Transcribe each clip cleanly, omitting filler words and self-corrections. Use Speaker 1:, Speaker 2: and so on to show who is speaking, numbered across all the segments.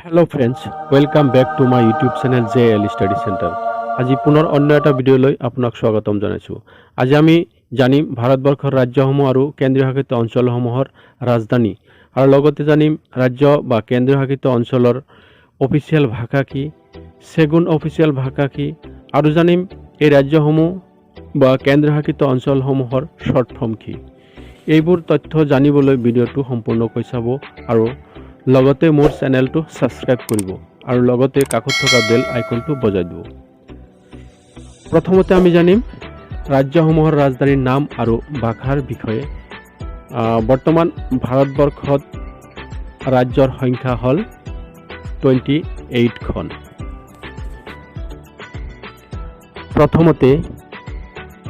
Speaker 1: Hello friends, welcome back to my YouTube channel JL Study Center. আজি পুনৰ অন্য এটা ভিডিঅ'লৈ আপোনাক স্বাগতম জনাইছো। আজি আমি জানিম ভাৰতবৰ্ষৰ ৰাজ্যসমূহ আৰু কেন্দ্ৰীয় শাসিত অঞ্চলসমূহৰ ৰাজধানী আৰু লগতে জানিম ৰাজ্য বা কেন্দ্ৰীয় শাসিত অঞ্চলৰ অফিচিয়েল ভাষা কি, সেগুন অফিচিয়েল ভাষা কি আৰু জানিম এই ৰাজ্যসমূহ বা কেন্দ্ৰীয় শাসিত অঞ্চলসমূহৰ শৰ্ট ফৰ্ম কি। এইবোৰ তথ্য জানিবলৈ ভিডিঅ'টো সম্পূৰ্ণকৈ চাব আৰু লগতে মোৰ চেনেলটো সাবস্ক্ৰাইব কৰিব আৰু লগতে কাষত থকা বেল আইকনটো বজাই দিব। প্ৰথমতে আমি জানিম ৰাজ্যসমূহৰ ৰাজধানীৰ নাম আৰু ভাষাৰ বিষয়ে। বৰ্তমান ভাৰতবৰ্ষত ৰাজ্যৰ সংখ্যা হ'ল 28খন। প্ৰথমতে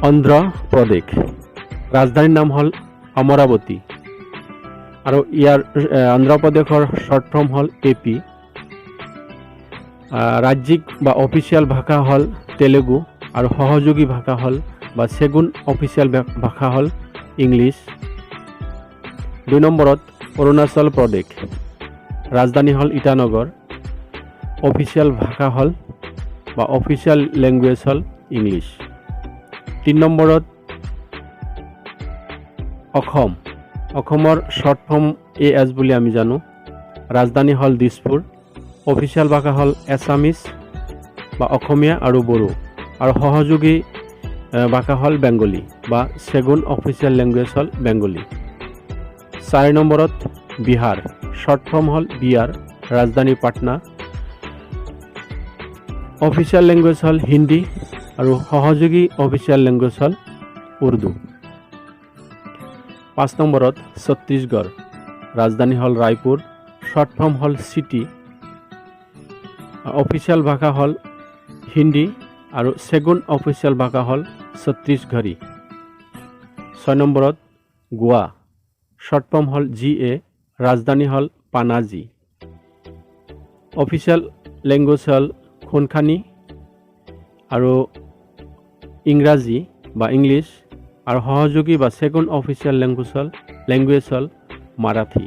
Speaker 1: অন্ধ্ৰ প্ৰদেশ, ৰাজধানীৰ নাম হ'ল অমৰাৱতী আৰু ইয়াৰ অন্ধ্ৰ প্ৰদেশৰ শৰ্ট ফৰ্ম হ'ল AP। ৰাজ্যিক বা অফিচিয়েল ভাষা হ'ল তেলেগু আৰু সহযোগী ভাষা হ'ল বা সেগুন অফিচিয়েল ভাষা হ'ল ইংলিছ। 2 নম্বৰত অৰুণাচল প্ৰদেশ, ৰাজধানী হ'ল ইটানগৰ, অফিচিয়েল ভাষা হ'ল বা অফিচিয়েল লেংগুৱেজ হ'ল ইংলিছ। 3 নম্বৰত অসমৰ শৰ্ট ফৰ্ম AS বুলি আমি জানো, ৰাজধানী হ'ল দিছপুৰ, অফিচিয়েল ভাষা হ'ল এছামিজ বা অসমীয়া আৰু বড়ো আৰু সহযোগী ভাষা হ'ল বেংগলী বা সেগুন অফিচিয়েল লেংগুৱেজ হ'ল বেংগলী। 4 নম্বৰত বিহাৰ, শৰ্ট ফৰ্ম হ'ল BR, ৰাজধানী পাটনা, অফিচিয়েল লেংগুৱেজ হ'ল হিন্দী আৰু সহযোগী অফিচিয়েল লেংগুৱেজ হ'ল উৰ্দু। 5 নম্বৰত ছত্তীশগড়, ৰাজধানী হ'ল ৰায়পুৰ, শৰ্ট ফৰ্ম হ'ল চিটি, অফিচিয়েল ভাষা হ'ল হিন্দী আৰু সেগুন অফিচিয়েল ভাষা হ'ল ছত্তীশগড়ী। 6 নম্বৰত গোৱা, শৰ্ট ফৰ্ম হ'ল GA, ৰাজধানী হ'ল পানাজী, অফিচিয়েল লেংগুৱেজ হ'ল খোনখানী আৰু ইংৰাজী বা ইংলিছ আৰু সহযোগী বা সেগুন অফিচিয়েল লেংগুৱেজ হ'ল মাৰাঠী।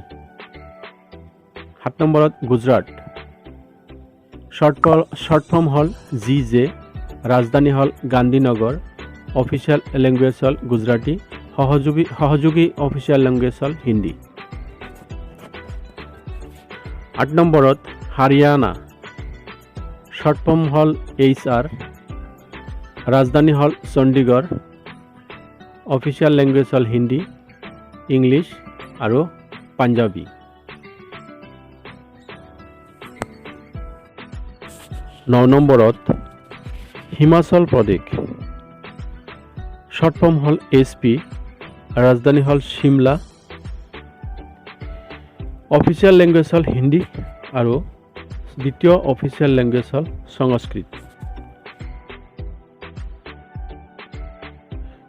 Speaker 1: 7 নম্বৰত গুজৰাট, শৰ্ট ফৰ্ম হ'ল GJ, ৰাজধানী হ'ল গান্ধীনগৰ, অফিচিয়েল লেংগুৱেজ হ'ল গুজৰাটী, সহযোগী অফিচিয়েল লেংগুৱেজ হ'ল হিন্দী। 8 নম্বৰত হাৰিয়ানা, শৰ্ট ফৰ্ম হ'ল HR, ৰাজধানী হ'ল চণ্ডীগড়, অফিচিয়েল লেংগুৱেজ হ'ল হিন্দী, ইংলিছ আৰু পাঞ্জাবী। 9 নম্বৰত হিমাচল প্ৰদেশ, শৰ্ট ফৰ্ম হ'ল SP, ৰাজধানী হ'ল শিমলা, অফিচিয়েল লেংগুৱেজ হ'ল হিন্দী আৰু দ্বিতীয় অফিচিয়েল লেংগুৱেজ হ'ল সংস্কৃত।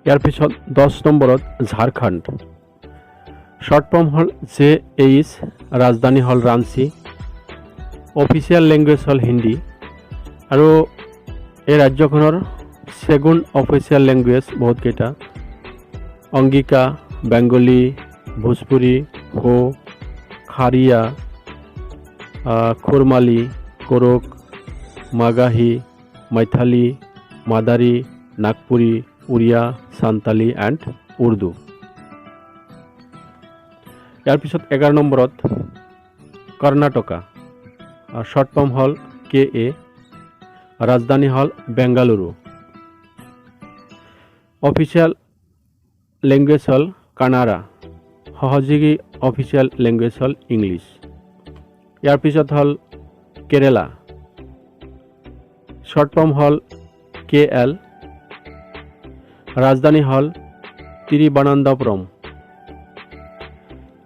Speaker 1: ইয়াৰ পিছত 10 নম্বৰত ঝাৰখণ্ড, শৰ্ট ফৰ্ম হ'ল JH, ৰাজধানী হ'ল ৰাঞ্চি, অফিচিয়েল লেংগুৱেজ হ'ল হিন্দী আৰু এই ৰাজ্যখনৰ সেগুন অফিচিয়েল লেংগুৱেজ বহুতকেইটা, অংগিকা, বেংগলী, ভোজপুৰী, হো, খাৰিয়া, খুৰমালী, কোৰক, মাগাহী, মাইথালী, মাদাৰী, নাগপুৰী, উৰিয়া, সান্তালী এণ্ড উৰ্দু। ইয়াৰ পিছত 11 নম্বৰত কৰ্ণাটকা, শৰ্ট ফৰ্ম হ'ল KA, ৰাজধানী হ'ল বেংগালুৰু, অফিচিয়েল লেংগুৱেজ হ'ল কানাড়া, সহযোগী অফিচিয়েল লেংগুৱেজ হ'ল ইংলিছ। ইয়াৰ পিছত হ'ল কেৰেলা, শৰ্ট ফৰ্ম হ'ল KL, ৰাজধানী হ'ল তিৰুৱনন্তপুৰম,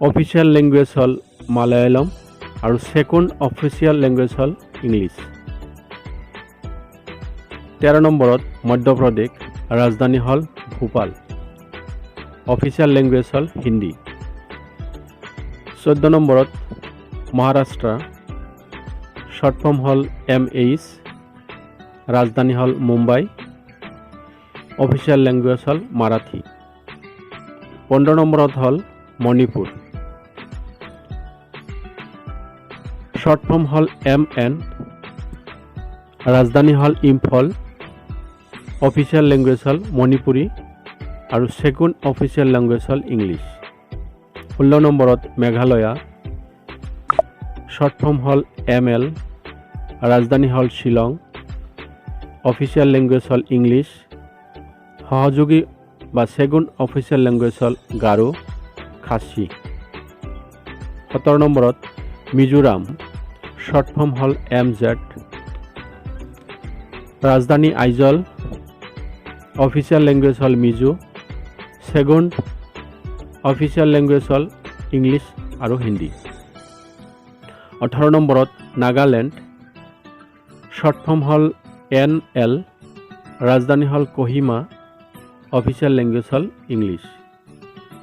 Speaker 1: অফিচিয়েল লেংগুৱেজ হ'ল মালায়ালম আৰু সেগুন অফিচিয়েল লেংগুৱেজ হ'ল ইংলিছ। 13 নম্বৰত মধ্যপ্ৰদেশ, ৰাজধানী হ'ল ভোপাল, অফিচিয়েল লেংগুৱেজ হ'ল হিন্দী। 14 নম্বৰত মহাৰাষ্ট্ৰ, শৰ্ট ফৰ্ম হ'ল MH, ৰাজধানী হ'ল মুম্বাই, অফিচিয়েল লেংগুৱেজ হ'ল মাৰাঠী। 15 নম্বৰত হ'ল মণিপুৰ, শৰ্ট ফৰ্ম হ'ল MN, ৰাজধানী হ'ল ইম্ফল, অফিচিয়েল লেংগুৱেজ হ'ল মণিপুৰী আৰু ছেকেণ্ড অফিচিয়েল লেংগুৱেজ হ'ল ইংলিছ। 16 নম্বৰত মেঘালয়া, শৰ্ট ফৰ্ম হ'ল ML, ৰাজধানী হ'ল শ্বিলং, অফিচিয়েল লেংগুৱেজ হ'ল ইংলিছ, সহযোগী বা ছেকেণ্ড অফিচিয়েল লেংগুৱেজ হ'ল গাৰো খাচী। 17 নম্বৰত মিজোৰাম, শৰ্ট ফৰ্ম হ'ল MZ, ৰাজধানী আইজল, অফিচিয়েল লেংগুৱেজ হ'ল মিজো, ছেকেণ্ড অফিচিয়েল লেংগুৱেজ হ'ল ইংলিছ আৰু হিন্দী। 18 নম্বৰত নাগালেণ্ড, শৰ্ট ফৰ্ম হ'ল NL, ৰাজধানী হ'ল কোহিমা, অফিচিয়েল লেংগুৱেজ হ'ল ইংলিছ।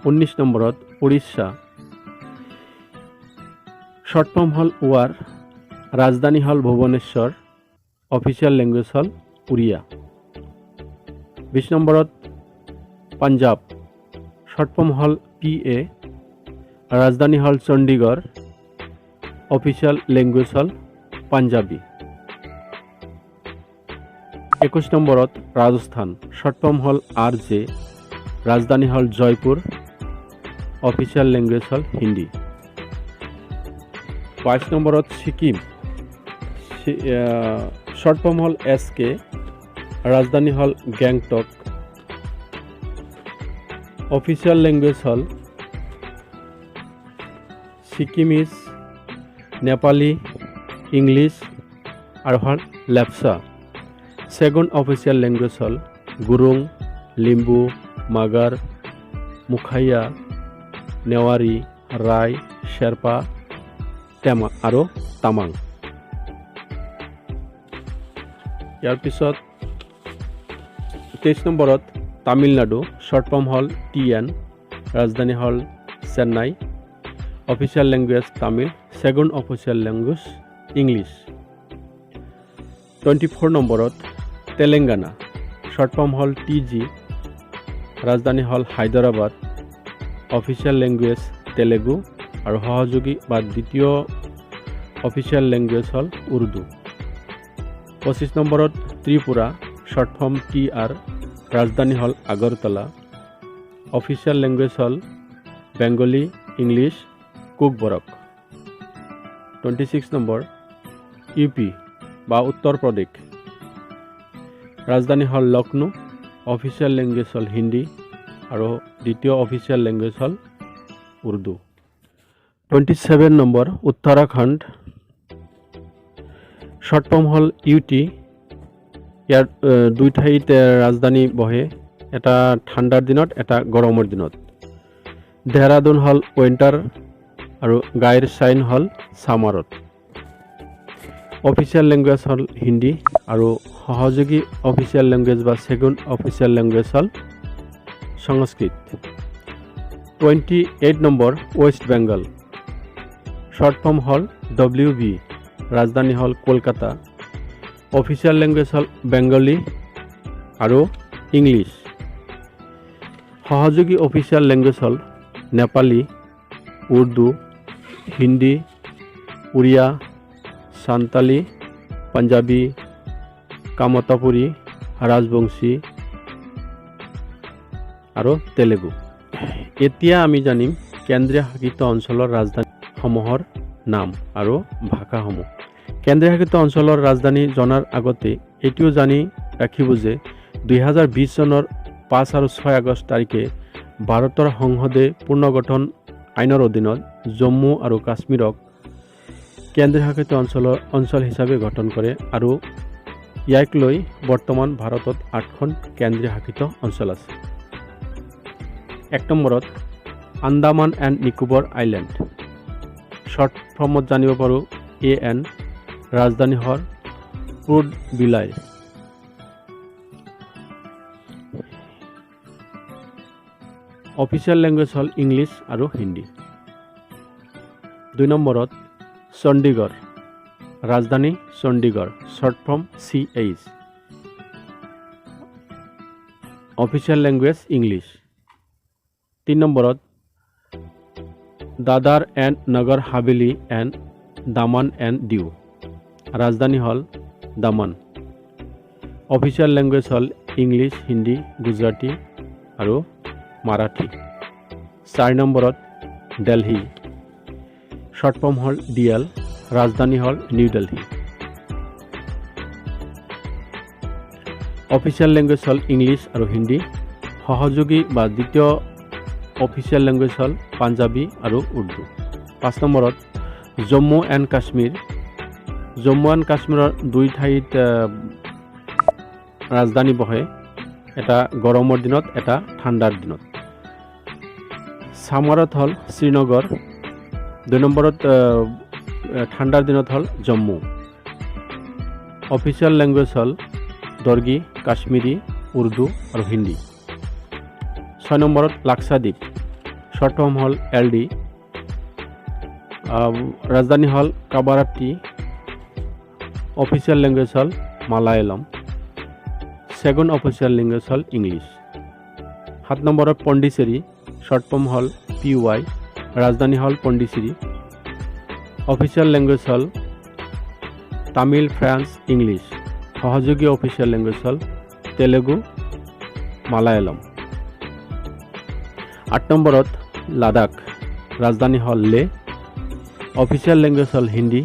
Speaker 1: 19 নম্বৰত উৰিষ্যা, শৰ্ট ফৰ্ম হ'ল ৱাৰ, ৰাজধানী হ'ল ভুৱনেশ্বৰ, অফিচিয়েল লেংগুৱেজ হ'ল উৰিয়া। 20 নম্বৰত পাঞ্জাব, শৰ্ট ফৰ্ম হ'ল PA, ৰাজধানী হ'ল চণ্ডীগড়, অফিচিয়েল লেংগুৱেজ হ'ল পাঞ্জাবী। 21 নম্বৰত ৰাজস্থান, শৰ্ট ফৰ্ম হ'ল RJ, ৰাজধানী হ'ল জয়পুৰ, অফিচিয়েল লেংগুৱেজ হ'ল হিন্দী। 22 নম্বৰত ছিকিম, শৰ্ট ফৰ্ম হ'ল SK, ৰাজধানী হ'ল গেংটক, অফিচিয়েল লেংগুৱেজ হ'ল ছিক্কিমিজ, নেপালী, ইংলিছ আৰু হ'ল লেপচা। ছেকেণ্ড অফিচিয়েল লেংগুৱেজ হ'ল গুৰুং, লিম্বু, মাগাৰ, মুখাইয়া, নেৱাৰী, ৰায়, শ্বেৰপা আৰু তামাং। ইয়াৰ পিছত 23 নম্বৰত তামিলনাডু, শৰ্ট ফৰ্ম হ'ল TN, ৰাজধানী হ'ল Chennai, official language Tamil, second official language English. 24 নম্বৰত তেলেংগানা, শৰ্ট ফৰ্ম হ'ল TG, ৰাজধানী হ'ল হায়দৰাবাদ, অফিচিয়েল লেংগুৱেজ তেলেগু আৰু সহযোগী বা দ্বিতীয় অফিচিয়েল লেংগুৱেজ হ'ল উৰ্দু। 25 নম্বৰত ত্ৰিপুৰা, শৰ্ট ফৰ্ম TR, ৰাজধানী হ'ল আগৰতলা, অফিচিয়েল লেংগুৱেজ হ'ল বেংগলী, ইংলিছ, কুকবৰক। 26 নম্বৰ UP বা উত্তৰ প্ৰদেশ, ৰাজধানী হ'ল লক্ষ্ণৌ, অফিচিয়েল লেংগুৱেজ হ'ল হিন্দী আৰু দ্বিতীয় অফিচিয়েল লেংগুৱেজ হ'ল Urdu. 27 number Uttarakhand, short form হ'ল UT, ইয়াৰ দুই ঠাইত ৰাজধানী বহে, এটা ঠাণ্ডাৰ দিনত এটা গৰমৰ দিনত। দেহৰাদুন হ'ল উইণ্টাৰ আৰু গাইৰ চাইন হ'ল ছামাৰত। অফিচিয়েল লেংগুৱেজ হ'ল হিন্দী আৰু সহযোগী অফিচিয়েল লেংগুৱেজ বা ছেকেণ্ড অফিচিয়েল লেংগুৱেজ হ'ল Sanskrit. 28 number West Bengal, short form হ'ল WB, ৰাজধানী হ'ল কলকাতা, অফিচিয়েল লেংগুৱেজ হ'ল বেংগলী আৰু ইংলিছ, সহযোগী অফিচিয়েল লেংগুৱেজ হ'ল নেপালী, উৰ্দু, হিন্দী, উৰিয়া, সান্তালী, পাঞ্জাবী, কামতাপুৰী, ৰাজবংশী আৰু তেলেগু। এতিয়া আমি জানিম কেন্দ্ৰীয় শাসিত অঞ্চলৰ ৰাজধানীসমূহৰ নাম আৰু ভাষাসমূহ। কেন্দ্ৰীয় শাসিত অঞ্চলৰ ৰাজধানী জনাৰ আগতে এইটোও জানি ৰাখিব যে 2020 চনৰ 5 আৰু 6 আগষ্ট তাৰিখে ভাৰতৰ সংসদে পুনৰ্গঠন আইনৰ অধীনত জম্মু আৰু কাশ্মীৰক কেন্দ্ৰীয় শাসিত অঞ্চল হিচাপে গঠন কৰে আৰু ইয়াক লৈ বৰ্তমান ভাৰতত 8খন কেন্দ্ৰীয় শাসিত অঞ্চল আছে। 1 নম্বৰত Andaman and Nicobar island, short ফৰ্মত জানিব পাৰোঁ AN, ৰাজধানী হ'ল পোৰ্ট ব্লেয়াৰ। অফিচিয়েল লেংগুৱেজ হ'ল ইংলিছ আৰু হিন্দী। 2 নম্বৰত চণ্ডীগড়, ৰাজধানী Chandigarh, short form CH, official language English. 3 নম্বৰত দাদৰ and Nagar Haveli and Daman and দিউ। ৰাজধানী হ'ল দামান। অফিচিয়েল লেংগুৱেজ হ'ল ইংলিছ, হিন্দী, গুজৰাটী আৰু মাৰাঠী। 4 নম্বৰত দিল্লী, শ্বৰ্ট ফৰ্ম হ'ল DL, ৰাজধানী হ'ল নিউ দিল্লী। অফিচিয়েল লেংগুৱেজ হ'ল ইংলিছ আৰু হিন্দী। সহযোগী বা দ্বিতীয় অফিচিয়েল লেংগুৱেজ হ'ল পাঞ্জাবী আৰু উৰ্দু। 5 নম্বৰত জম্মু এণ্ড কাশ্মীৰ। জম্মু এণ্ড কাশ্মীৰৰ 2 ঠাইত ৰাজধানী বহে, এটা গৰমৰ দিনত, এটা ঠাণ্ডাৰ দিনত। ছামাৰত হ'ল শ্ৰীনগৰ। 2 নম্বৰত ঠাণ্ডাৰ দিনত হ'ল জম্মু। অফিচিয়েল লেংগুৱেজ হ'ল দৰ্গী, কাশ্মীৰী, উৰ্দু আৰু হিন্দী। 6 নম্বৰত লাক্ষাদ্বীপ, শ্বৰ্ট ফৰ্ম হ'ল LD, ৰাজধানী হ'ল কাবাৰাত্তি। অফিচিয়েল লেংগুৱেজ হ'ল মালায়ালম। সেকেন্ড অফিচিয়েল লেংগুৱেজ হ'ল ইংলিছ। 7 নম্বৰত পণ্ডিচেৰী, শ্বৰ্ট ফৰ্ম হ'ল PY, ৰাজধানী হ'ল পণ্ডিচেৰী। অফিচিয়েল লেংগুৱেজ হ'ল তামিল, ফ্ৰেঞ্চ, ইংলিছ। সহযোগী অফিচিয়েল লেংগুৱেজ হ'ল তেলেগু, মালায়ালম। 8 নম্বৰত লাডাখ, ৰাজধানী হ'ল লে। অফিচিয়েল লেংগুৱেজ হ'ল হিন্দী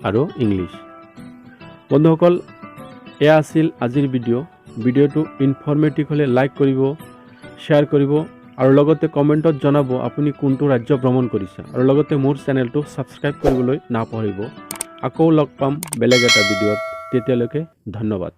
Speaker 1: আৰু ইংলিছ। বন্ধুসকল, এয়া আছিল আজিৰ ভিডিঅ'টো ইনফৰ্মেটিভ হ'লে লাইক কৰিব, শ্বেয়াৰ কৰিব আৰু লগতে কমেণ্টত জনাব আপুনি কোনটো ৰাজ্য ভ্ৰমণ কৰিছে, আৰু লগতে মোৰ চেনেলটো ছাবস্ক্ৰাইব কৰিবলৈ নাপাহৰিব। আকৌ লগ পাম বেলেগ এটা ভিডিঅ'ত, তেতিয়ালৈকে ধন্যবাদ।